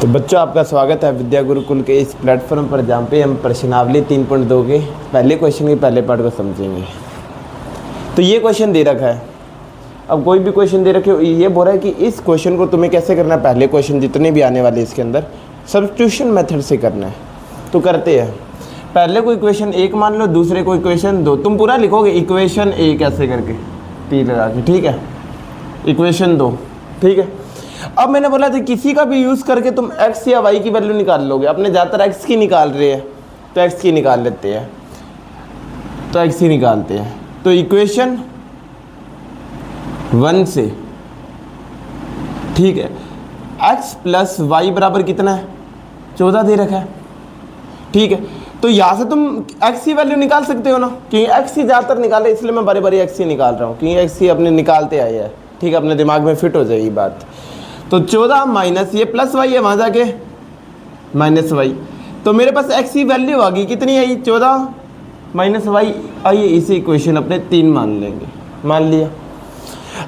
तो बच्चों, आपका स्वागत है विद्या गुरुकुल के इस प्लेटफॉर्म पर, जहाँ पे हम प्रश्नावली 3.2 के पहले क्वेश्चन के पहले पार्ट को समझेंगे। तो ये क्वेश्चन दे रखा है। अब कोई भी क्वेश्चन दे रखे हो, ये बोल रहा है कि इस क्वेश्चन को तुम्हें कैसे करना है। पहले क्वेश्चन जितने भी आने वाले इसके अंदर सब्स्टिट्यूशन मेथड से करना है। तो करते हैं। पहले कोई इक्वेशन 1 मान लो, दूसरे को इक्वेशन 2। तुम पूरा लिखोगे इक्वेशन 1 ऐसे करके टी लगा के, ठीक है। इक्वेशन 2, ठीक है। अब मैंने बोला था किसी का भी यूज़ करके तुम x या y की वैल्यू निकाल लोगे। अपने ज़्यादातर x की निकाल रहे हैं तो x की निकाल लेते हैं, तो x ही निकालते हैं। तो इक्वेशन 1 से, ठीक है, x प्लस वाई बराबर कितना है, 14 दे रखा है, ठीक है। तो यहाँ से तुम x की वैल्यू निकाल सकते हो ना, क्योंकि x ही ज़्यादातर निकाले, इसलिए मैं बारी बारी x ही निकाल रहा हूँ, क्योंकि x ही अपने निकालते आए हैं, ठीक है। अपने दिमाग में फिट हो जाएगी बात। तो 14 माइनस ये प्लस वाई है, वहाँ जाके माइनस वाई। तो मेरे पास x की वैल्यू आ गई, कितनी आई, 14 माइनस वाई। आइए इसी इक्वेशन अपने 3 मान लेंगे, मान लिया।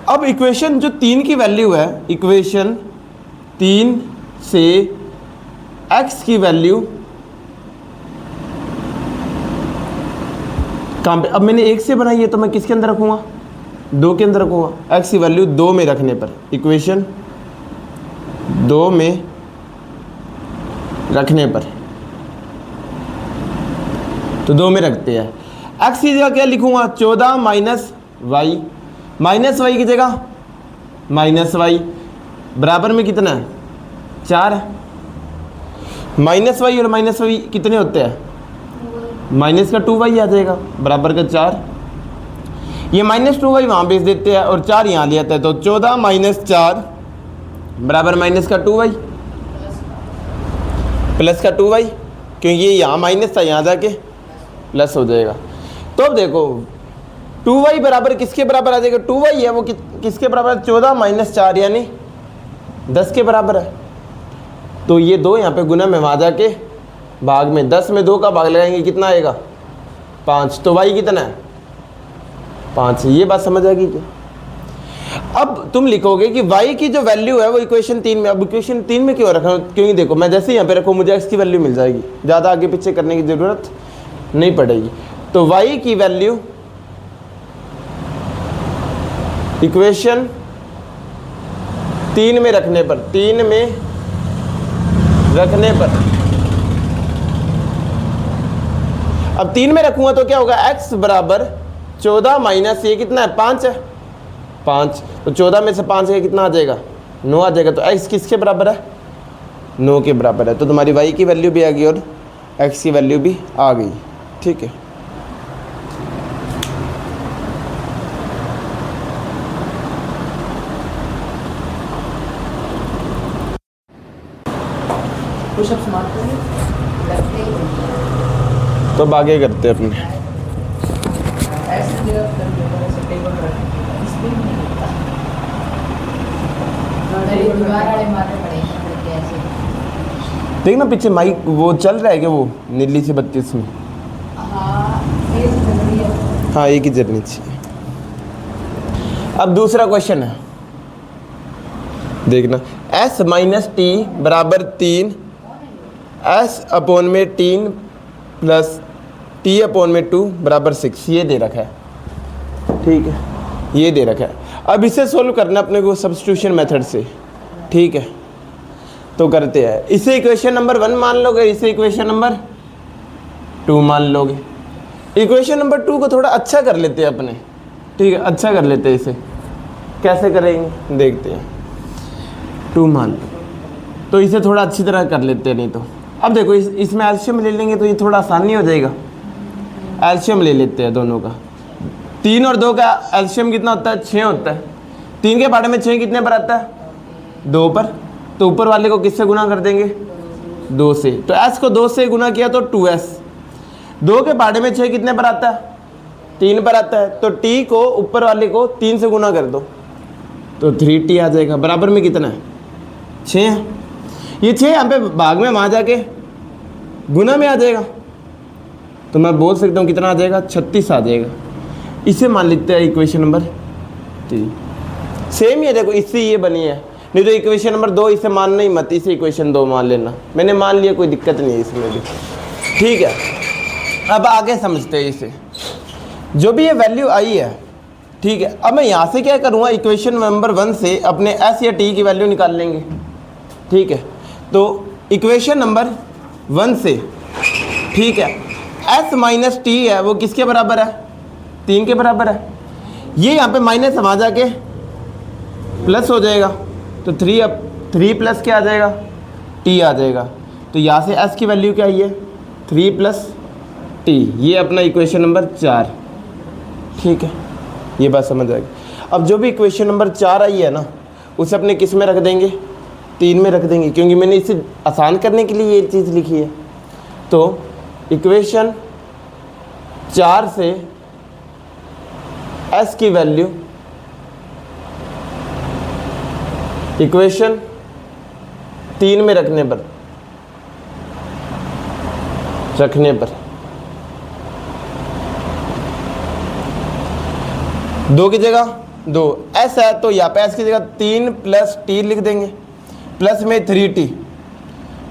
अब इक्वेशन जो 3 की वैल्यू है, इक्वेशन 3 से x की वैल्यू कहाँ पे, अब मैंने 1 से बनाई है तो मैं किसके अंदर रखूँगा, 2 के अंदर रखूँगा। x की वैल्यू 2 में रखने पर, इक्वेशन 2 में रखने पर, तो 2 में रखते हैं। x की जगह क्या लिखूँगा, 14 माइनस वाई, माइनस वाई की जगह माइनस वाई, बराबर में कितना है, 4 है। माइनस वाई और माइनस वाई कितने होते हैं, माइनस का 2y आ जाएगा, बराबर का 4। ये माइनस 2y वहाँ भेज देते हैं और 4 यहाँ ले आता है। तो 14 माइनस 4 बराबर माइनस का 2y, प्लस का 2y, क्योंकि ये यहाँ माइनस था, यहाँ जाके प्लस हो जाएगा। तो अब देखो 2y बराबर किसके बराबर आ जाएगा, 2y है वो किसके बराबर है, 14 माइनस 4 यानी 10 के बराबर है। तो ये 2 यहाँ पे गुना में, वहाँ जाके भाग में, 10 में 2 का भाग लगाएंगे कितना आएगा, 5। तो y कितना है, 5। ये बात समझ आ गई क्या। अब तुम लिखोगे कि y की जो वैल्यू है वो इक्वेशन 3 में। अब इक्वेशन 3 में क्यों रखा, क्योंकि देखो मैं जैसे यहाँ पे रखूँ मुझे x की वैल्यू मिल जाएगी, ज़्यादा आगे पीछे करने की ज़रूरत नहीं पड़ेगी। तो y की वैल्यू इक्वेशन 3 में रखने पर, 3 में रखने पर, अब 3 में रखूँगा तो क्या होगा, x बराबर 14 माइनस ये कितना है, 5 है, 5। तो 14 में से 5 है कितना आ जाएगा, 9 आ जाएगा। तो x किसके बराबर है, 9 के बराबर है। तो तुम्हारी y की वैल्यू भी आ गई और x की वैल्यू भी आ गई, ठीक है। तो अब आगे करते हैं अपने। देखना पीछे माइक वो चल रहा है क्या, वो नीली से 32 में, हाँ एक ही जलनी चाहिए। अब दूसरा क्वेश्चन है, देखना, s माइनस टी बराबर 3, s अपॉन में 3 प्लस t अपॉन में 2 बराबर 6, ये दे रखा है, ठीक है, ये दे रखा है। अब इसे सोल्व करना अपने को सब्स्टिट्यूशन मेथड से, ठीक है। तो करते हैं, इसे इक्वेशन नंबर 1 मान लोगे, इसे इक्वेशन नंबर 2 मान लोगे। इक्वेशन नंबर 2 को थोड़ा अच्छा कर लेते हैं अपने, ठीक है, अच्छा कर लेते हैं। इसे कैसे करेंगे देखते हैं। 2 मान लो, तो इसे थोड़ा अच्छी तरह कर लेते हैं। नहीं तो अब देखो इसमें एल्शियम ले लेंगे तो ये थोड़ा आसान नहीं हो जाएगा। एल्शियम ले लेते हैं दोनों का। 3 और 2 का एल्शियम कितना होता है, 6 होता है। 3 के पार्ट में 6 कितने पर आता है, 2 पर। तो ऊपर वाले को किससे गुना कर देंगे, 2 से। तो s को 2 से गुना किया तो 2s। 2 के पार्ट में 6 कितने पर आता है, 3 पर आता है। तो t को ऊपर वाले को 3 से गुना कर दो तो 3t आ जाएगा, बराबर में कितना है, 6 है। ये 6 यहाँ पे भाग में, वहाँ जाके गुना में आ जाएगा। तो मैं बोल सकता हूँ कितना आ जाएगा, 36 आ जाएगा। इसे मान लेते हैं इक्वेशन नंबर 3। सेम ही है, देखो इससे ये बनी है, नहीं तो इक्वेशन नंबर 2 इसे मानना ही मत, इसे इक्वेशन 2 मान लेना। मैंने मान लिया, कोई दिक्कत नहीं है इसमें भी। ठीक है, अब आगे समझते हैं इसे। जो भी ये वैल्यू आई है, ठीक है, अब मैं यहाँ से क्या करूँगा, इक्वेशन नंबर 1 से अपने एस या टी की वैल्यू निकाल लेंगे। ठीक है, तो इक्वेशन नंबर 1 से, ठीक है, एस माइनस टी है वो किसके बराबर है, 3 के बराबर है। ये यहाँ पे माइनस वहाँ जाके प्लस हो जाएगा, तो 3 प्लस क्या आ जाएगा, टी आ जाएगा। तो यहाँ से एस की वैल्यू क्या आई है, 3 प्लस टी। ये अपना इक्वेशन नंबर 4। ठीक है, ये बात समझ आएगी। अब जो भी इक्वेशन नंबर 4 आई है ना, उसे अपने किस में रख देंगे, 3 में रख देंगे, क्योंकि मैंने इसे आसान करने के लिए ये चीज़ लिखी है। तो इक्वेशन 4 से एस की वैल्यू इक्वेशन 3 में रखने पर 2 की जगह 2 एस है, तो यहाँ पे एस की जगह 3 प्लस टी लिख देंगे, प्लस में 3t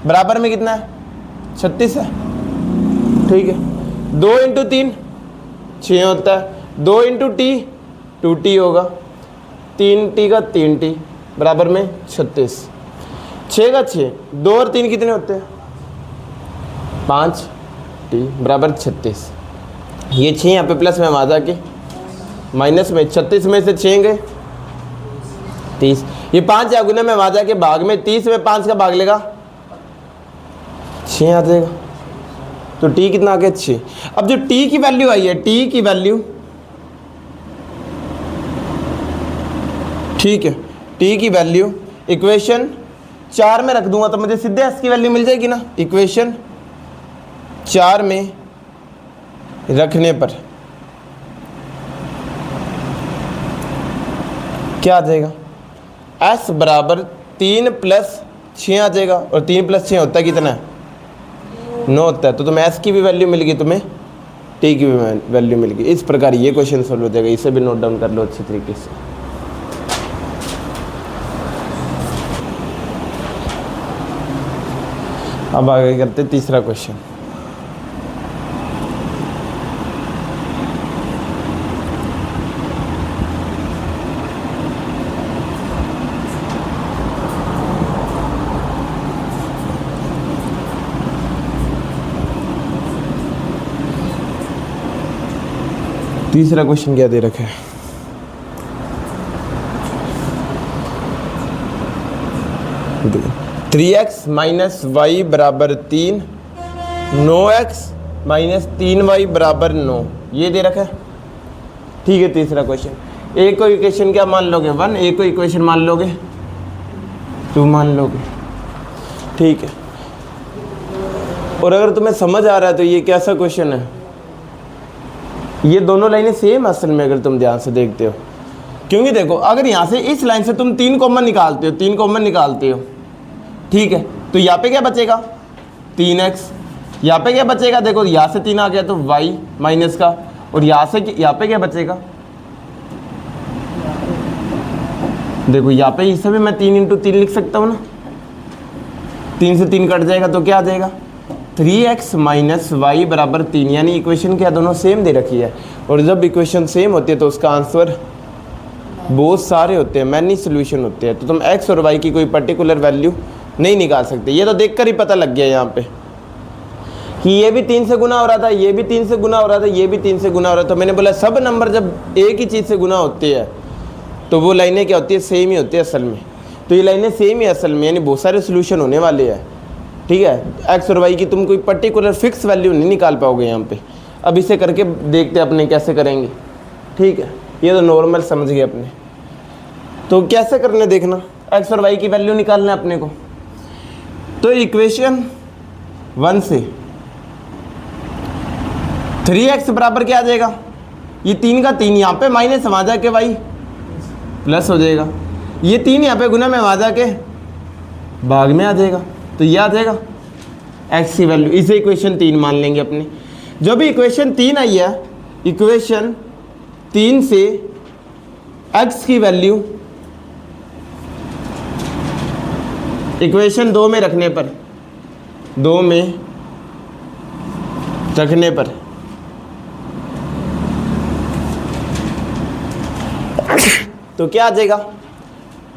बराबर में कितना है, 36 है। ठीक है, 2 इंटू 3 6 होता है, 2 इंटू टी 2t होगा, 3t का 3t बराबर में 36, 6 का 6, 2 और 3 कितने होते हैं, 5t बराबर 36। ये 6 यहाँ पे प्लस में वहाँ जाके माइनस में, 36 में से 6 गए 30, ये 5 या गुना में वहाँ जाके भाग में, 30 में 5 का भाग लेगा 6 आ जाएगा। तो t कितना आ गया, 6। अब जो t की वैल्यू आई है, t की वैल्यू, ठीक है, t की वैल्यू इक्वेशन 4 में रख दूंगा तो मुझे सीधे s की वैल्यू मिल जाएगी ना। इक्वेशन 4 में रखने पर क्या आ जाएगा, s बराबर 3 प्लस 6 आ जाएगा, और 3 प्लस 6 होता है कितना है, 9 होता है। तो तुम्हें s की भी वैल्यू मिल गई, तुम्हें t की भी वैल्यू मिल गई। इस प्रकार ये क्वेश्चन सॉल्व हो जाएगा। इसे भी नोट डाउन कर लो अच्छी तरीके से। अब आगे करते तीसरा क्वेश्चन। तीसरा क्वेश्चन क्या दे रखा है, थ्री एक्स माइनस वाई बराबर 3, 9x माइनस 3y बराबर 9, ये दे रखा है। ठीक है, तीसरा क्वेश्चन। एक को इक्वेशन क्या मान लोगे, 1, एक को इक्वेशन मान लोगे 2 मान लोगे। ठीक है, और अगर तुम्हें समझ आ रहा है तो ये कैसा क्वेश्चन है, ये दोनों लाइनें सेम असल में, अगर तुम ध्यान से देखते हो। क्योंकि देखो, अगर यहाँ से इस लाइन से तुम 3 कॉमन निकालते हो, 3 कॉमन निकालते हो, ठीक है, तो यहाँ पे क्या बचेगा, 3x। यहाँ पे क्या बचेगा, देखो यहाँ से 3 आ गया तो y माइनस का, और यहाँ से यहाँ पे क्या बचेगा, देखो यहाँ पे इसे भी मैं 3 इंटू 3 लिख सकता हूँ ना, 3 से 3 कट जाएगा तो क्या आ जाएगा, 3x माइनस वाई बराबर 3। यानी इक्वेशन क्या दोनों सेम दे रखी है, और जब इक्वेशन सेम होती है तो उसका आंसर बहुत सारे होते हैं, मैनी सोल्यूशन होते हैं। तो तुम x और y की कोई पर्टिकुलर वैल्यू नहीं निकाल सकते। ये तो देखकर ही पता लग गया यहाँ पे कि ये भी 3 से गुना हो रहा था, ये भी 3 से गुना हो रहा था, ये भी 3 से गुना हो रहा था। तो मैंने बोला सब नंबर जब एक ही चीज़ से गुना होती है तो वो लाइनें क्या होती है, सेम ही होती है असल में। तो ये लाइनें सेम ही असल में, यानी बहुत सारे सोल्यूशन होने वाले हैं। ठीक है, एक्स और वाई की तुम कोई पर्टिकुलर फिक्स वैल्यू नहीं निकाल पाओगे यहाँ पे। अब इसे करके देखते अपने कैसे करेंगे। ठीक है, ये तो नॉर्मल समझ गए अपने। तो कैसे करने देखना, एक्स और वाई की वैल्यू निकालना है अपने को। तो इक्वेशन 1 से 3x बराबर क्या आ जाएगा, ये 3 का 3 यहाँ पे माइनस वहाँ जाके y प्लस हो जाएगा, ये 3 यहाँ पे गुना में वहाँ जाके भाग में आ जाएगा, तो ये आ जाएगा x की वैल्यू। इसे इक्वेशन 3 मान लेंगे अपने। जो भी इक्वेशन 3 आई है, इक्वेशन 3 से x की वैल्यू इक्वेशन 2 में रखने पर, 2 में रखने पर तो क्या आ जाएगा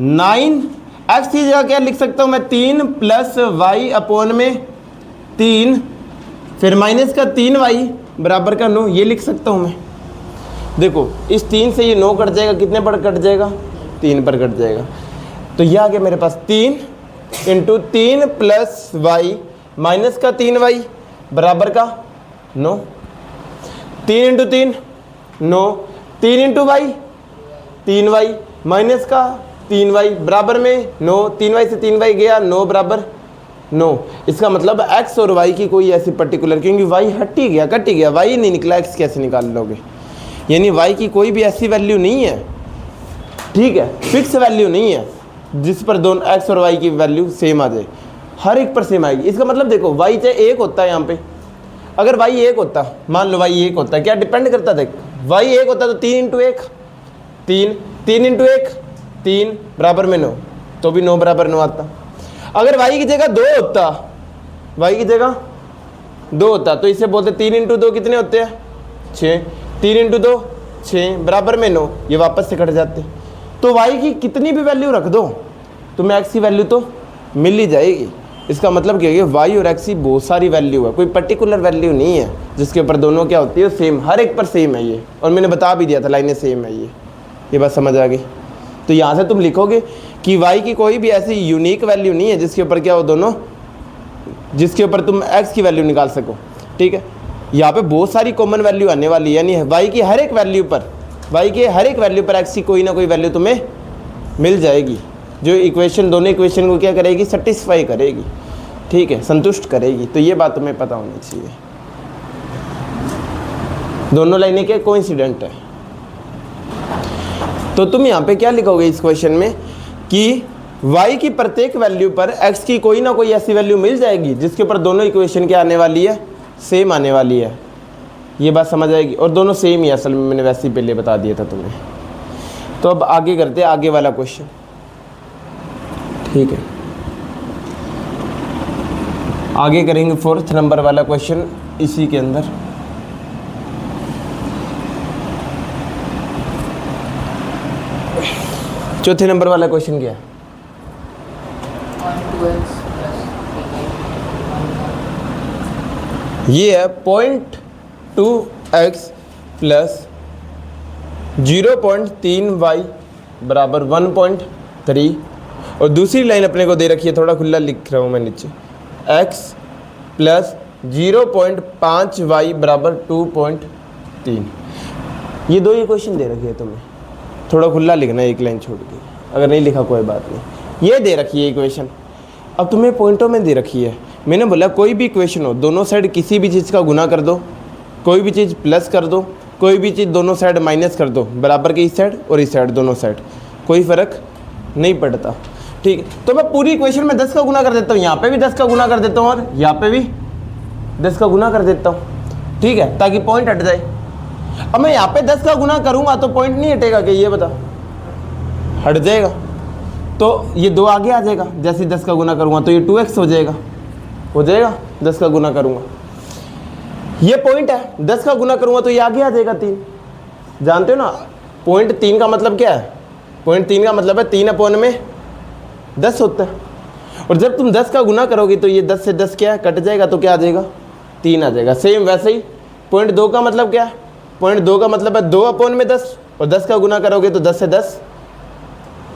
9x की जगह क्या लिख सकता हूं मैं 3 प्लस वाई अपॉन में 3 फिर माइनस का 3y बराबर का 9, ये लिख सकता हूं मैं। देखो इस 3 से ये 9 कट जाएगा, कितने पर कट जाएगा 3 पर कट जाएगा। तो ये आ गया मेरे पास 3 इंटू 3 प्लस वाई माइनस का 3y बराबर का 9, 3 into 3 9, 3 into Y 3y minus का 3y बराबर में 9, 3y से 3y गया 9 बराबर 9। इसका मतलब x और y की कोई ऐसी पर्टिकुलर, क्योंकि y हट ही गया कट ही गया, y नहीं निकला, x कैसे निकाल लोगे। यानी y की कोई भी ऐसी वैल्यू नहीं है, ठीक है, फिक्स वैल्यू नहीं है जिस पर दोनों x और y की वैल्यू सेम आ जाए, हर एक पर सेम आएगी। इसका मतलब देखो y चाहे एक होता है, यहाँ पे अगर y एक होता, मान लो y एक होता है, क्या डिपेंड करता, देख y एक होता तो 3 इंटू 1 3, 3 इंटू 1 3 बराबर में 9, तो भी 9 बराबर 9 आता। अगर y की जगह 2 होता, y की जगह 2 होता तो इसे बोलते 3 इंटू 2 कितने होते हैं 6, 3 इंटू 2 6 बराबर में 9, ये वापस से कट जाते। तो y की कितनी भी वैल्यू रख दो तुम्हें x की वैल्यू तो मिल ही जाएगी। इसका मतलब क्या है y और x की बहुत सारी वैल्यू है, कोई पर्टिकुलर वैल्यू नहीं है जिसके ऊपर दोनों क्या होती है सेम, हर एक पर सेम है ये, और मैंने बता भी दिया था लाइनें सेम है ये बात समझ आ गई। तो यहाँ से तुम लिखोगे कि y की कोई भी ऐसी यूनिक वैल्यू नहीं है जिसके ऊपर क्या हो दोनों, जिसके ऊपर तुम x की वैल्यू निकाल सको, ठीक है। यहाँ पे बहुत सारी कॉमन वैल्यू आने वाली है, यानी y की हर एक वैल्यू पर, y के हर एक वैल्यू पर x की कोई ना कोई वैल्यू तुम्हें मिल जाएगी, जो इक्वेशन दोनों इक्वेशन को क्या करेगी सेटिस्फाई करेगी, ठीक है, संतुष्ट करेगी। तो ये बात तुम्हें पता होनी चाहिए, दोनों लाइनें क्या कोइंसिडेंट है। तो तुम यहाँ पे क्या लिखोगे इस क्वेश्चन में कि y की प्रत्येक वैल्यू पर x की कोई ना कोई ऐसी वैल्यू मिल जाएगी जिसके ऊपर दोनों इक्वेशन क्या आने वाली है सेम आने वाली है, ये बात समझ आएगी। और दोनों सेम ही असल में, मैंने वैसे ही पहले बता दिया था तुम्हें। तो अब आगे करते हैं आगे वाला क्वेश्चन, ठीक है। आगे करेंगे 4th नंबर वाला क्वेश्चन इसी के अंदर। चौथे नंबर वाला क्वेश्चन क्या है, ये है 0.2x प्लस 0.3y बराबर 1.3, और दूसरी लाइन अपने को दे रखी है, थोड़ा खुला लिख रहा हूँ मैं नीचे, x प्लस 0.5y बराबर 2.3। ये दो इक्वेशन दे रखी है तुम्हें, थोड़ा खुला लिखना है एक लाइन छोड़ के, अगर नहीं लिखा कोई बात नहीं। ये दे रखी है इक्वेशन, अब तुम्हें पॉइंटों में दे रखी है। मैंने बोला कोई भी इक्वेशन हो, दोनों साइड किसी भी चीज़ का गुना कर दो, कोई भी चीज़ प्लस कर दो, कोई भी चीज़ दोनों साइड माइनस कर दो, बराबर के इस साइड और इस साइड दोनों साइड, कोई फ़र्क नहीं पड़ता, ठीक है। तो मैं पूरी इक्वेशन में 10 का गुना कर देता हूँ, यहाँ पे भी 10 का गुना कर देता हूँ और यहाँ पे भी 10 का गुना कर देता हूँ, ठीक है, ताकि पॉइंट हट जाए। अब मैं यहाँ पे 10 का गुना करूँगा तो पॉइंट नहीं हटेगा कि, ये बता, हट जाएगा। तो ये 2 आगे आ जाएगा, जैसे 10 का गुना करूँगा तो ये 2x हो जाएगा 10 का गुना करूँगा। ये पॉइंट है, 10 का गुना करूँगा तो ये आगे आ जाएगा 3, जानते हो ना पॉइंट 3 का मतलब क्या है, पॉइंट 3 का मतलब है 3/10 होता है। और जब तुम 10 का गुना करोगे तो ये 10 से 10 क्या है कट जाएगा, तो क्या आ जाएगा 3 आ जाएगा। सेम वैसे ही पॉइंट 2 का मतलब क्या है, पॉइंट 2 का मतलब है 2/10, और 10 का गुना करोगे तो 10 से 10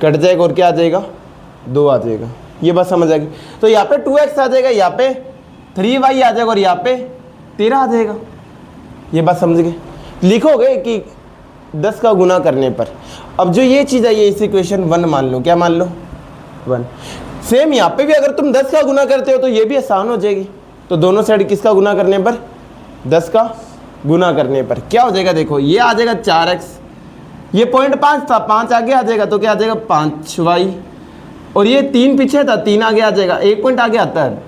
कट जाएगा और क्या आ जाएगा 2 आ जाएगा। ये बात समझ आएगी। तो यहाँ पे 2x आ जाएगा, यहाँ पे 3y आ जाएगा और यहाँ पे 13 आ जाएगा। ये बात समझ गए। लिखोगे कि 10 का गुना करने पर, अब जो ये चीज़ है ये इस इक्वेशन 1 मान लो, क्या मान लो 1। सेम यहाँ पे भी अगर तुम 10 का गुना करते हो तो ये भी आसान हो जाएगी। तो दोनों साइड किसका गुना करने पर, 10 का गुना करने पर क्या हो जाएगा, देखो ये आ जाएगा 4x, ये पॉइंट 5 था, 5 आगे आ जाएगा तो क्या आ जाएगा 5y, और ये 3 पीछे था, 3 आगे आ जाएगा, 1 पॉइंट आगे आता है।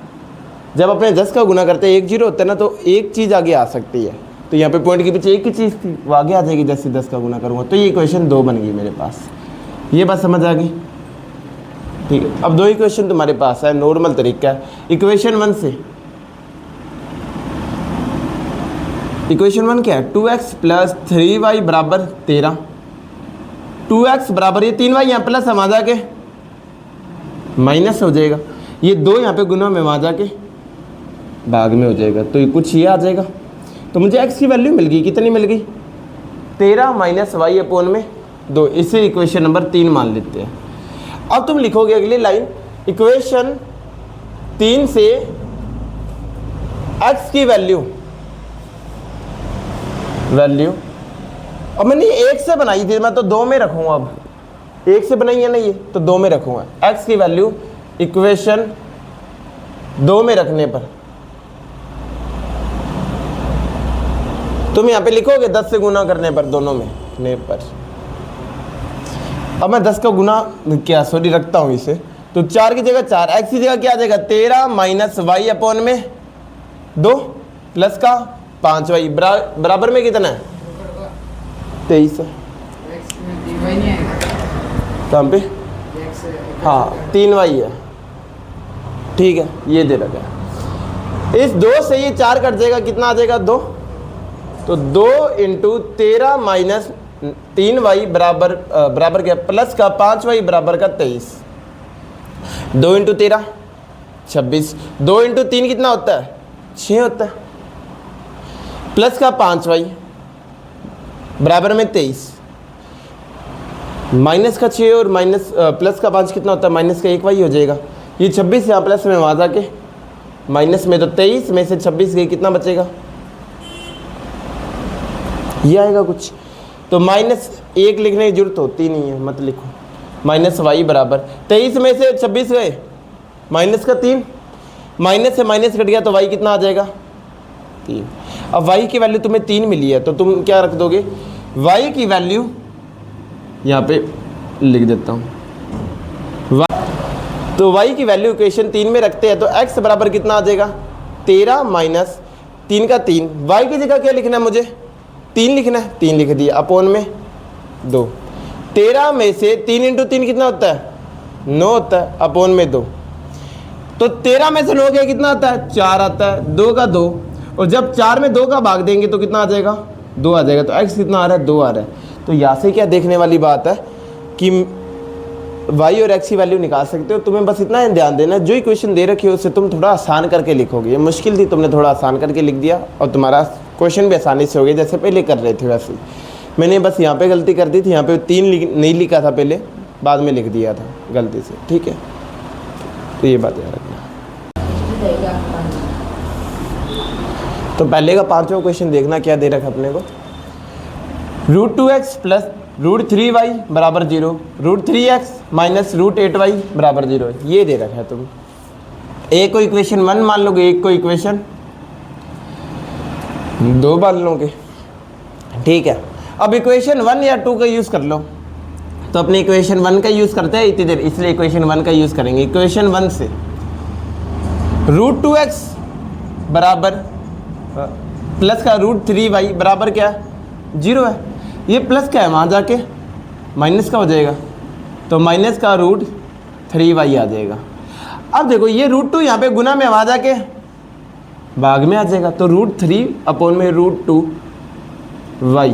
जब अपने 10 का गुना करते हैं 1 0 होता है ना, तो एक चीज़ आगे आ सकती है। तो यहाँ पे पॉइंट के पीछे एक ही चीज़ थी, वो आगे आ जाएगी जैसे 10 का गुना करूँगा। तो ये इक्वेशन 2 बन गई मेरे पास। ये बात समझ आ गई, ठीक है, अब दो इक्वेशन तुम्हारे पास है, नॉर्मल तरीका है। इक्वेशन 1 से, इक्वेशन 1 क्या है, 2x प्लस 3y बराबर 13। 2x बराबर ये 3y यहाँ प्लस है, वहाँ जाके माइनस हो जाएगा, ये 2 यहाँ पे गुना में, वहाँ जाके भाग में हो जाएगा, तो ये कुछ ये आ जाएगा। तो मुझे x की वैल्यू मिल गई, कितनी मिल गई, 13 माइनस वाई अपोन में 2। इसे इक्वेशन नंबर 3 मान लेते हैं। अब तुम लिखोगे अगली लाइन, इक्वेशन 3 से x की वैल्यू अब मैंने 1 से बनाई थी, मैं तो 2 में रखूँगा। अब 1 से बनाई है ना ये, तो 2 में रखूँगा। x की वैल्यू इक्वेशन 2 में रखने पर तुम यहाँ पे लिखोगे 10 से गुना करने पर, दोनों में रखने पर। अब मैं 10 का गुना क्या सॉरी रखता हूँ इसे, तो 4 की जगह 4, x की जगह क्या आ जाएगा 13 माइनस वाई अपोन में 2 प्लस का 5y बराबर में कितना है 23 है। कहाँ पे, हाँ 3y है, ठीक है, ये दे रखा है। इस 2 से ये 4 कट जाएगा, कितना आ जाएगा 2, तो 2 इंटू 13 माइनस 3y बराबर क्या, प्लस का 5y बराबर का 23। 2 इंटू 13 26, 2 इंटू 3 कितना होता है 6 होता है, प्लस का 5y बराबर में 23, माइनस का 6 और माइनस प्लस का 5 कितना होता है, माइनस का 1y हो जाएगा। ये 26 यहाँ प्लस में, वहाँ जाके माइनस में, तो 23 में से 26 गई, कितना बचेगा, ये आएगा कुछ। तो -1 लिखने की जरूरत होती नहीं है, मत लिखो। माइनस वाई बराबर 23 में से 26 गए, माइनस का 3, माइनस से माइनस कट गया, तो वाई कितना आ जाएगा 3। अब वाई की वैल्यू तुम्हें 3 मिली है, तो तुम क्या रख दोगे, वाई की वैल्यू यहाँ पे लिख देता हूँ, तो y की वैल्यू इक्वेशन 3 में रखते हैं, तो x बराबर कितना आ जाएगा 13 माइनस 3 का 3, y की जगह क्या लिखना है मुझे 3 लिखना है, 3 लिख दिया, अपोन में 2। 13 में से 3 इंटू 3 कितना होता है 9 होता है, अपोन में 2। तो 13 में से 9 गया, कितना आता है 4 आता है, 2 का 2, और जब 4 में 2 का भाग देंगे तो कितना आ जाएगा 2 आ जाएगा। तो x कितना आ रहा है 2 आ रहा है। तो यहाँ से क्या देखने वाली बात है कि y और x की वैल्यू निकाल सकते हो। तुम्हें बस इतना ध्यान देना, जो इक्वेशन दे रखी है उससे तुम थोड़ा आसान करके लिखोगे। ये मुश्किल थी, तुमने थोड़ा आसान करके लिख दिया और तुम्हारा क्वेश्चन भी आसानी से हो गया, जैसे पहले कर रहे थे वैसे। मैंने बस यहाँ पे गलती कर दी थी, यहाँ पे 3 नहीं लिखा था पहले, बाद में लिख दिया था गलती से, ठीक है। तो ये बात याद रखना। तो पहले का 5वां क्वेश्चन देखना क्या दे रखा अपने को, √2x प्लस √3y बराबर 0, √3x माइनस √8y बराबर 0, ये दे रखा है। तुम एक को इक्वेशन 1 मान लोगे, एक को इक्वेशन 2 मान लोगे, ठीक है। अब इक्वेशन 1 या 2 का यूज़ कर लो, तो अपने इक्वेशन 1 का यूज़ करते हैं इतनी देर, इसलिए इक्वेशन 1 का यूज़ करेंगे। इक्वेशन 1 से √2x बराबर प्लस का √3y बराबर क्या है 0 है, ये प्लस क्या है वहाँ जाके माइनस का हो जाएगा, तो माइनस का √3y आ जाएगा। अब देखो ये √2 यहाँ पे गुना में वहाँ जाके भाग में आ जाएगा, तो √3 अपोन में √2y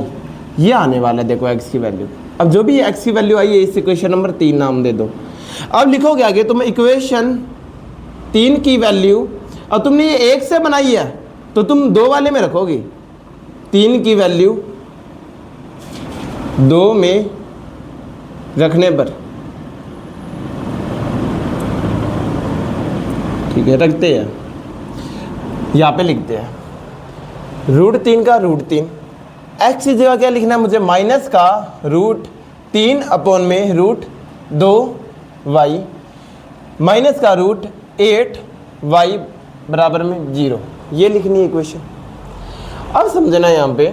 ये आने वाला है। देखो x की वैल्यू, अब जो भी x की वैल्यू आई है इस इक्वेशन नंबर 3 नाम दे दो। अब लिखोगे आगे तुम इक्वेशन 3 की वैल्यू, और तुमने ये 1 से बनाई है तो तुम 2 वाले में रखोगे, 3 की वैल्यू 2 में रखने पर, ठीक है, रखते हैं। यहाँ पे लिखते हैं √3 का √3, x की जगह क्या लिखना है मुझे, माइनस का √3 अपोन में √2y माइनस का √8y बराबर में 0, ये लिखनी है इक्वेशन। अब समझना यहाँ पे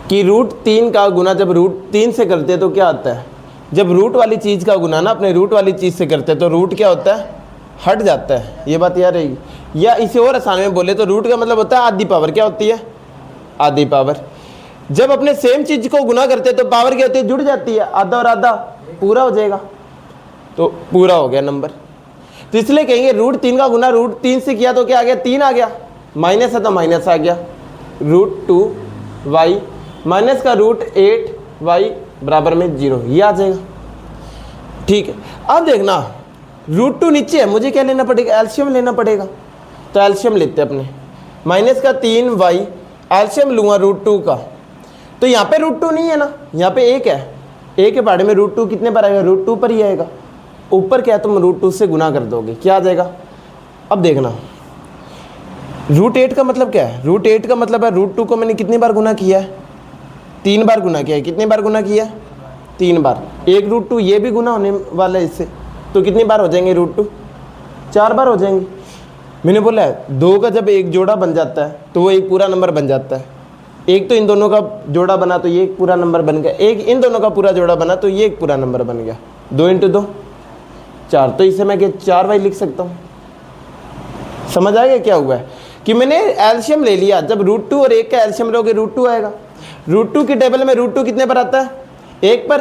कि √3 का गुना जब √3 से करते हैं तो क्या होता है, जब रूट वाली चीज़ का गुना ना अपने रूट वाली चीज़ से करते हैं तो रूट क्या होता है हट जाता है, ये बात याद रहेगी। या इसे और आसान में बोले तो रूट का मतलब होता है आधी पावर, क्या होती है आधी पावर। जब अपने सेम चीज़ को गुना करते हैं तो पावर क्या होती है जुड़ जाती है, आधा और आधा पूरा हो जाएगा, तो पूरा हो गया नंबर। तो इसलिए कहेंगे √3 का गुना √3 से किया तो क्या आ गया, 3 आ गया, माइनस है तो माइनस आ गया, √2y माइनस का √8y बराबर में 0, ये आ जाएगा। ठीक है, अब देखना √2 नीचे है, मुझे क्या लेना पड़ेगा, एलसीएम लेना पड़ेगा। तो एलसीएम लेते हैं अपने, माइनस का 3y, एलसीएम लूँगा √2 का। तो यहाँ पे √2 नहीं है ना, यहाँ पे 1 है, 1 के पहाड़े में √2 कितने पर आएगा, √2 पर ही आएगा। ऊपर क्या है, तुम √2 से गुना कर दोगे, क्या आ जाएगा। अब देखना √8 का मतलब क्या है, √8 का मतलब है √2 को मैंने कितनी बार गुना किया है, 3 बार गुना किया है। कितनी बार गुना किया है, 3 बार। एक √2 ये भी गुना होने वाला है इससे, तो कितनी बार हो जाएंगे √2, 4 बार हो जाएंगे। मैंने बोला है 2 का जब एक जोड़ा बन जाता है तो वो एक पूरा नंबर बन जाता है। एक तो इन दोनों का जोड़ा बना तो ये एक पूरा नंबर बन गया, एक इन दोनों का पूरा जोड़ा बना तो ये एक पूरा नंबर बन गया। 2 × 2 4, तो इसे मैं 4y लिख सकता हूँ। समझ आ गया क्या हुआ है कि मैंने एलसीएम ले लिया। जब √2 और 1 का एलसीएम लोगे √2 आएगा। √2 की टेबल में √2 कितने पर आता है, 1 पर,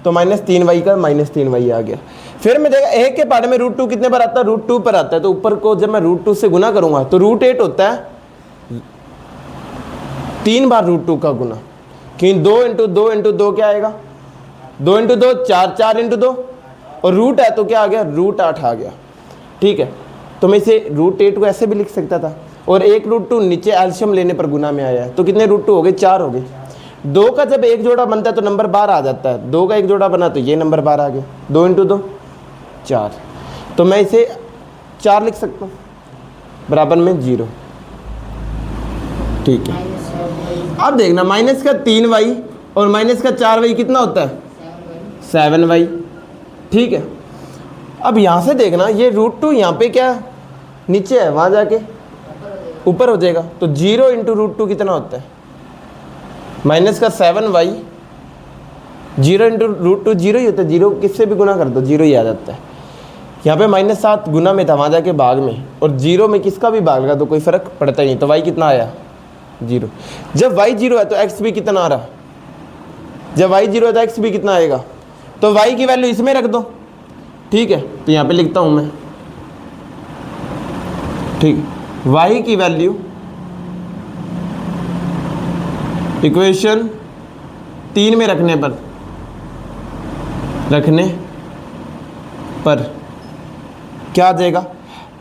तो -3y का -3y आ गया। फिर मैं देखा 1 के पहाड़े में √2 कितने पर आता है, √2 पर आता है। तो ऊपर को जब मैं √2 से गुना करूंगा तो √8 होता है 3 बार √2 का गुना, कि 2 × 2 × 2 क्या आएगा, 2 × 2 4, 4 × 2, और रूट है तो क्या आ गया, √8 आ गया। ठीक है, तो मैं इसे √8 को ऐसे भी लिख सकता था, और एक √2 नीचे एल्शियम लेने पर गुना में आया है, तो कितने √2 हो गए, 4 हो गए। 2 का जब एक जोड़ा बनता है तो नंबर 12 आ जाता है। 2 का एक जोड़ा बना तो ये नंबर 12 आ गया। 2 × 2 4, तो मैं इसे 4 लिख सकता हूँ, बराबर में 0। ठीक है, अब देखना माइनस का 3y और माइनस का 4y कितना होता है, 7y। ठीक है, अब यहाँ से देखना ये √2 यहाँ पे क्या नीचे है, वहाँ जाके ऊपर हो जाएगा। तो 0 × √2 कितना होता है, माइनस का 7y, 0 × √2 0 ही होता है। 0 किससे भी गुना कर दो 0 ही आ जाता है। यहाँ पे -7 गुना में था, वहाँ जाके भाग में, और 0 में किसका भी भाग लगा तो कोई फ़र्क पड़ता ही नहीं। तो y कितना आया, 0। जब y 0 है तो x भी कितना आ रहा, जब y 0 है तो x भी कितना आएगा। तो y की वैल्यू इसमें रख दो। ठीक है, तो यहाँ पे लिखता हूँ मैं, ठीक, y की वैल्यू इक्वेशन 3 में रखने पर क्या आ जाएगा,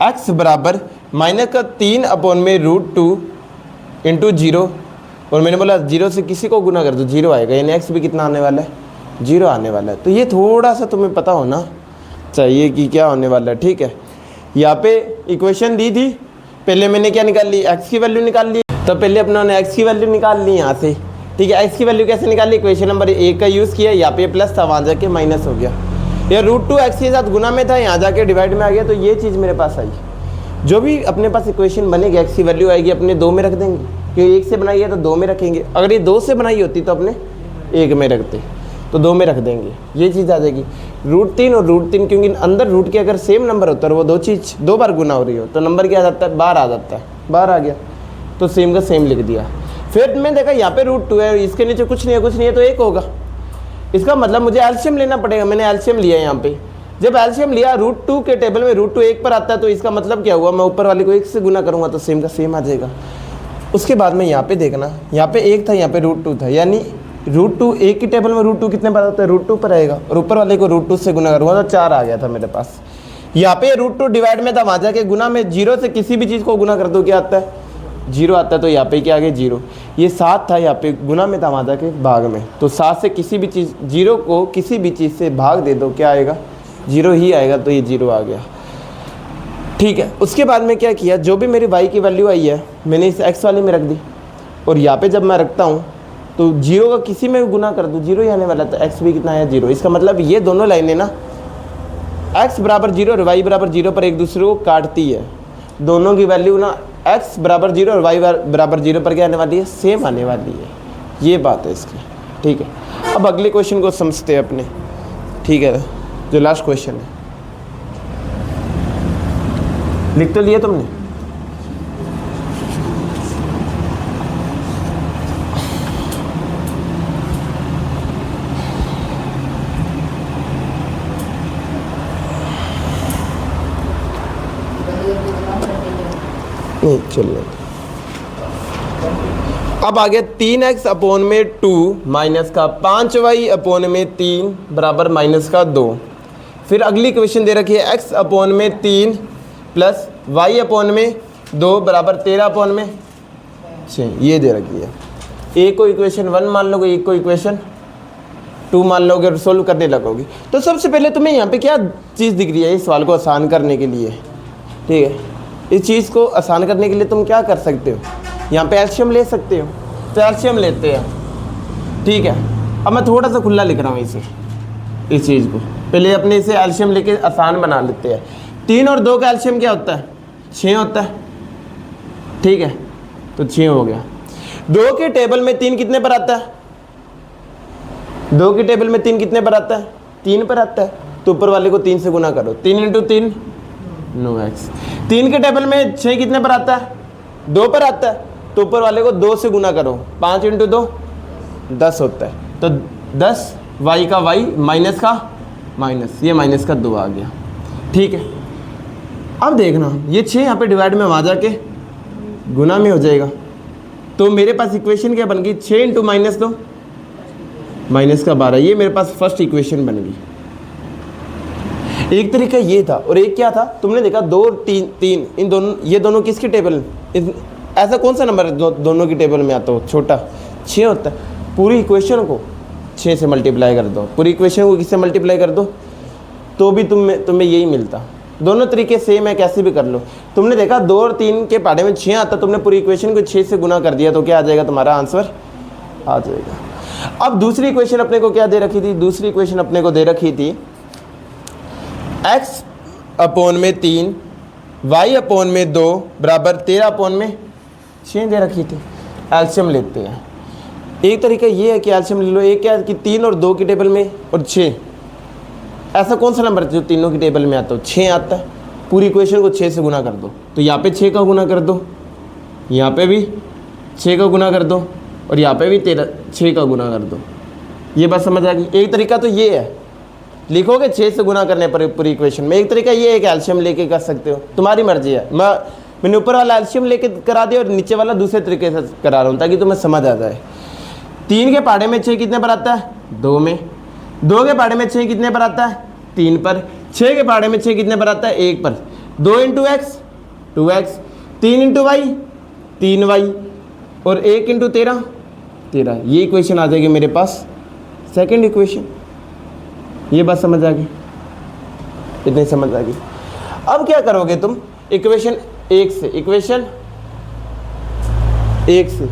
x बराबर माइनस का 3/√2 × 0, और मैंने बोला 0 से किसी को गुना कर दो 0 आएगा, यानी x भी कितना आने वाला है, 0 आने वाला है। तो ये थोड़ा सा तुम्हें पता होना चाहिए कि क्या होने वाला है। ठीक है, यहाँ पे इक्वेशन दी थी, पहले मैंने क्या निकाल ली, x की वैल्यू निकाल ली। तो पहले अपनों ने x की वैल्यू निकाल ली यहाँ से। ठीक है, x की वैल्यू कैसे निकाली, इक्वेशन नंबर 1 का यूज़ किया, यहाँ पे प्लस था, वहाँ जाके माइनस हो गया। या √2 x के साथ गुना में था, यहाँ जाके डिवाइड में आ गया, तो ये चीज़ मेरे पास आई। जो भी अपने पास इक्वेशन बनेगी x की वैल्यू आएगी अपने 2 में रख देंगे, क्योंकि 1 से बनाई है तो 2 में रखेंगे। अगर ये 2 से बनाई होती तो अपने 1 में रखते, तो 2 में रख देंगे, ये चीज़ आ जाएगी। √3 और √3, क्योंकि अंदर रूट के अगर सेम नंबर होता है और वो 2 चीज़ 2 बार गुना हो रही हो तो नंबर क्या आ जाता है, 12 आ जाता है। 12 आ गया तो सेम का सेम लिख दिया। फिर मैं देखा यहाँ पे √2 है, इसके नीचे कुछ नहीं है तो 1 होगा। इसका मतलब मुझे एलसीएम लेना पड़ेगा। मैंने एलसीएम लिया यहाँ पे। जब एलसीएम लिया √2 के टेबल में √2 1 पर आता है, तो इसका मतलब क्या हुआ, मैं ऊपर वाले को 1 से गुना करूँगा तो सेम का सेम आ जाएगा। उसके बाद में यहाँ पे देखना, यहाँ पे 1 था, यहाँ पे √2 था, यानी √2 1 की टेबल में √2 कितने पर आता है, √2 पर आएगा, और ऊपर वाले को √2 से गुना करूँगा तो 4 आ गया था मेरे पास। यहाँ पे √2 डिवाइड में था, वहाँ जाके गुना में 0 से किसी भी चीज़ को गुना कर दो क्या आता है, 0 आता है। तो यहाँ पे क्या आ गया, 0। ये 7 था, यहाँ पे गुना में था, वहाँ जाके भाग में, तो 7 से किसी भी चीज़ 0 को किसी भी चीज़ से भाग दे दो, क्या आएगा, 0 ही आएगा। तो ये 0 आ गया। ठीक है, उसके बाद में क्या किया, जो भी मेरी y की वैल्यू आई है मैंने इस x वाले में रख दी, और यहाँ पे जब मैं रखता हूँ तो 0 का किसी में भी गुना कर दूँ 0 ही आने वाला, तो x भी कितना है, 0। इसका मतलब ये दोनों लाइनें ना x बराबर 0 और y बराबर 0 पर एक दूसरे को काटती है। दोनों की वैल्यू ना x बराबर 0 और y बराबर 0 पर क्या आने वाली है, सेम आने वाली है। ये बात है इसकी। ठीक है, अब अगले क्वेश्चन को समझते हैं अपने। ठीक है, जो लास्ट क्वेश्चन है, लिख तो लिया तुमने, नहीं चलिए। अब आ गया 3x अपोन में 2 माइनस का 5y अपोन में 3 बराबर माइनस का 2। फिर अगली इक्वेशन दे रखी है x अपोन में 3 प्लस y अपोन में 2 बराबर 13 अपोन में 6, ये दे रखी है। एक को इक्वेशन 1 मान लोगे, एक को इक्वेशन 2 मान लोगे और सोल्व करने लगोगे। तो सबसे पहले तुम्हें यहाँ पे क्या चीज़ दिख रही है इस सवाल को आसान करने के लिए, ठीक है। इस चीज़ को आसान करने के लिए तुम क्या कर सकते हो, यहाँ पे एल्शियम ले सकते हो, तो एल्शियम लेते हैं, ठीक है। अब मैं थोड़ा सा खुला लिख रहा हूँ इसे, इस चीज़ को पहले अपने इसे एल्शियम लेके आसान बना लेते हैं। 3 और 2 का एल्शियम क्या होता है, 6 होता है, ठीक है। तो 6 हो गया। 2 के टेबल में 3 कितने पर आता है, 2 की टेबल में 3 कितने पर आता है, 3 पर आता है। तो ऊपर वाले को 3 से गुना करो, 3 इंटू 3 9x। 3 के टेबल में 6 कितने पर आता है, 2 पर आता है। तो ऊपर वाले को 2 से गुना करो, 5 इंटू 2 10 होता है। तो 10 y का y माइनस का माइनस, ये माइनस का 2 आ गया, ठीक है। अब देखना ये 6 यहाँ पे डिवाइड में वहाँ जाके गुना में हो जाएगा। तो मेरे पास इक्वेशन क्या बन गई, 6 इंटू माइनस 2 माइनस का 12, ये मेरे पास फर्स्ट इक्वेशन बन गई। एक तरीका ये था और एक क्या था, तुमने देखा 2 और 3 इन दोनों, ये दोनों किसकी टेबल, ऐसा कौन सा नंबर है दोनों की टेबल में आता हो, छोटा 6 होता है। पूरी इक्वेशन को 6 से मल्टीप्लाई कर दो, पूरी इक्वेशन को किससे मल्टीप्लाई कर दो, तो भी तुम्हें यही मिलता। दोनों तरीके सेम है, कैसे भी कर लो। तुमने देखा 2 और 3 के पहाड़े में 6 आता, तुमने पूरी इक्वेशन को 6 से गुना कर दिया, तो क्या आ जाएगा, तुम्हारा आंसर आ जाएगा। अब दूसरी इक्वेशन अपने को क्या दे रखी थी, दूसरी इक्वेशन अपने को दे रखी थी x अपोन में 3 y अपोन में 2 बराबर 13 अपोन में 6 दे रखी थी। एल्शियम लेते हैं। एक तरीका ये है कि एल्शियम ले लो, एक क्या कि 3 और 2 की टेबल में और 6, ऐसा कौन सा नंबर है जो तीनों की टेबल में आता हो, 6 आता है। पूरी इक्वेशन को 6 से गुना कर दो, तो यहाँ पे 6 का गुना कर दो, यहाँ पे भी 6 का गुना कर दो, और यहाँ पे भी 6 का गुना कर दो। ये बात समझ आ गई। एक तरीका तो ये है, लिखोगे 6 से गुना करने पर पूरी इक्वेशन में। एक तरीका ये है कि एल्शियम लेके कर सकते हो, तुम्हारी मर्जी है। मैंने ऊपर वाला एल्शियम लेके करा दिया और नीचे वाला दूसरे तरीके से करा रहा हूँ ताकि तुम्हें समझ आ जाए। 3 के पहाड़े में 6 कितने पर आता है, 2 में। 2 के पहाड़े में 6 कितने पर आता है, 3 पर। 6 के पहाड़े में 6 कितने पर आता है, 1 पर। 2 into x 2x, 3 into Y 3y, और 1 इंटू 13 13। ये इक्वेशन आ जाएगी मेरे पास सेकंड इक्वेशन। ये बात समझ आ गई, इतनी समझ आ गई। अब क्या करोगे तुम, इक्वेशन 1 से, इक्वेशन 1 से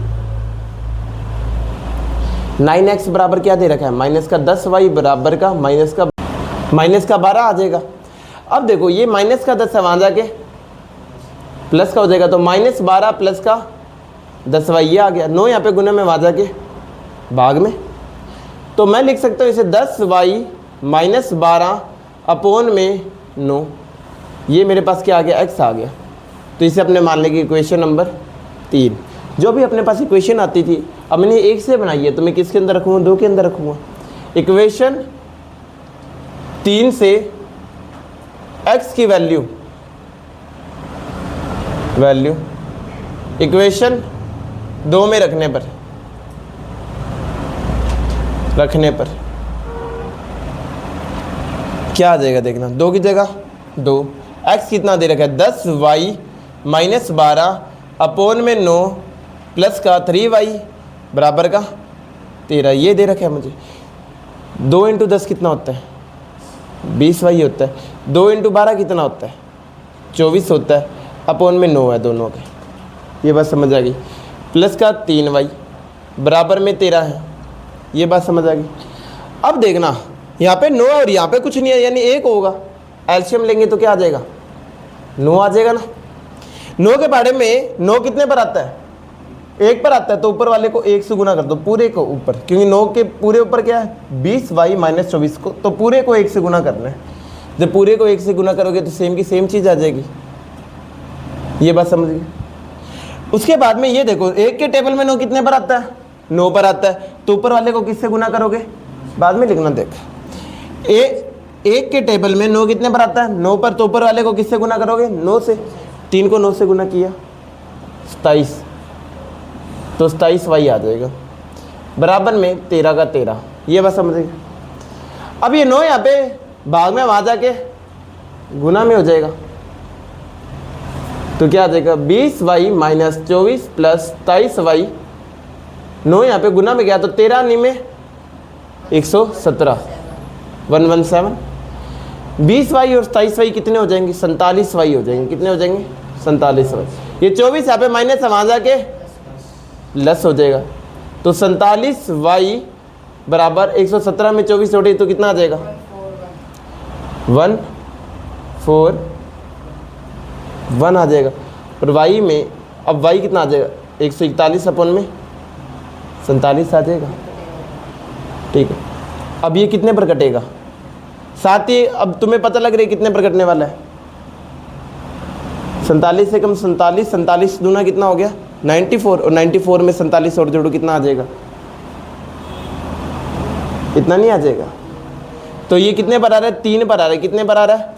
9x बराबर क्या दे रखा है, माइनस का 10y बराबर का माइनस का 12 आ जाएगा। अब देखो ये माइनस का 10 है, वहाँ जाके प्लस का हो जाएगा, तो -12 प्लस का 10y ये आ गया। 9 यहाँ पे गुना में, वहाँ जाके भाग में। तो मैं लिख सकता हूँ इसे 10y माइनस 12 अपोन में 9। ये मेरे पास क्या आ गया, x आ गया। तो इसे अपने मान लेंगे इक्वेशन नंबर 3। जो भी अपने पास इक्वेशन आती थी, अब मैंने 1 से बनाई है, तो मैं किसके अंदर रखूँगा, 2 के अंदर रखूँगा। इक्वेशन 3 से x की वैल्यू इक्वेशन 2 में रखने पर क्या आ जाएगा, देखना। 2 की जगह 2, x कितना दे रखा है, 10y माइनस 12 अपोन में 9 प्लस का 3y बराबर का 13, ये दे रखा है मुझे। 2 इंटू 10 कितना होता है, 20y होता है। 2 इंटू 12 कितना होता है, 24 होता है, अपोन में 9 है दोनों के। ये बात समझ आ गई। प्लस का 3y बराबर में 13 है, ये बात समझ आ गई। अब देखना यहाँ पे 9 है और यहाँ पे कुछ नहीं है, यानी 1 होगा। एल्शियम लेंगे तो क्या आ जाएगा, 9 आ जाएगा ना। 9 के बारे में 9 कितने पर आता है, 1 पर आता है, तो ऊपर वाले को 1 से गुना कर दो, पूरे को ऊपर, क्योंकि 9 के पूरे ऊपर क्या है 20y माइनस 24 को, तो पूरे को 1 से गुना करना है। जब पूरे को 1 से गुना करोगे तो सेम की सेम चीज़ आ जाएगी। ये बात समझ गई। उसके बाद में ये देखो 1 के टेबल में 9 कितने पर आता है, 9 पर आता है, तो ऊपर वाले को किससे गुना करोगे, बाद में लिखना। देख 1 के टेबल में 9 कितने पर आता है, 9 पर, तो ऊपर वाले को किससे गुना करोगे, 9 से। 3 को 9 से गुना किया, 27, तो 27y आ जाएगा बराबर में 13 का 13। ये बस समझेगा। अब ये 9 यहाँ पे भाग में वहाँ जाके गुना में हो जाएगा, तो क्या आ जाएगा 20y माइनस 24 प्लस 27y। 9 यहाँ पे गुना में गया तो 13 नी में 117 117। 20y और 27y कितने हो जाएंगे? 47y हो जाएंगे। कितने हो जाएंगे? 47y। ये 24 यहाँ पे माइनस है, वहाँ जाके प्लस हो जाएगा, तो 47y बराबर 117 में 24 जोड़े तो कितना आ जाएगा? 141 आ जाएगा। और y में अब y कितना आ जाएगा? 141 अपन में 47 आ जाएगा। ठीक है, अब ये कितने पर कटेगा? साथ ही अब तुम्हें पता लग रहा है कितने पर कटने वाला है? 47 से कम 47, 47 दूना कितना हो गया? 94, और 94 में 47 और जोड़ो कितना आ जाएगा? इतना नहीं आ जाएगा। तो ये कितने पर आ रहा है? 3 पर आ रहा है। कितने पर आ रहा है?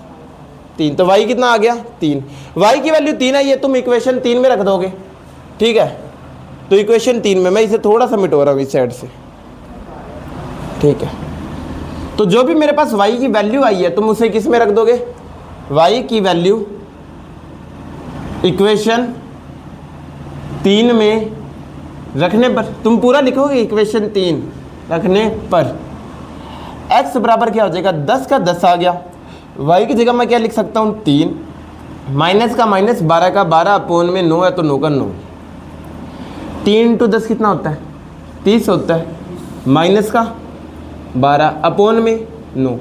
3। तो y कितना आ गया? 3। y की वैल्यू 3 आई है, तुम इक्वेशन 3 में रख दोगे। ठीक है, तो इक्वेशन 3 में मैं इसे थोड़ा सा मिटो रहा हूँ इस साइड से। ठीक है, तो जो भी मेरे पास y की वैल्यू आई है तुम उसे किस में रख दोगे? y की वैल्यू इक्वेशन 3 में रखने पर, तुम पूरा लिखोगे इक्वेशन 3 रखने पर x बराबर क्या हो जाएगा? 10 का 10 आ गया। y की जगह मैं क्या लिख सकता हूँ? 3 माइनस का माइनस 12 का 12 अपोन में 9 है तो 9 का 9। 3 इंटू 10 कितना होता है? 30 होता है। माइनस का 12 अपोन में 9,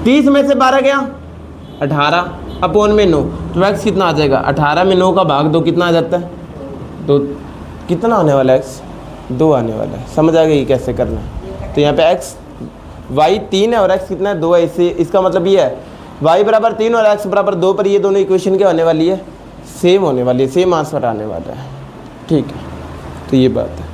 30 में से 12 गया 18 अपोन में 9, तो x कितना आ जाएगा? 18 में 9 का भाग 2 कितना आ जाता है? तो कितना आने वाला है? x 2 आने वाला है। समझ आ गई कैसे करना है? तो यहाँ पे x y 3 है और x कितना है? 2 है। इससे इसका मतलब ये है y बराबर 3 और x बराबर 2 पर ये दोनों इक्वेशन क्या होने वाली है? सेम होने वाली है, सेम आंसर आने वाला है। ठीक है, तो ये बात है।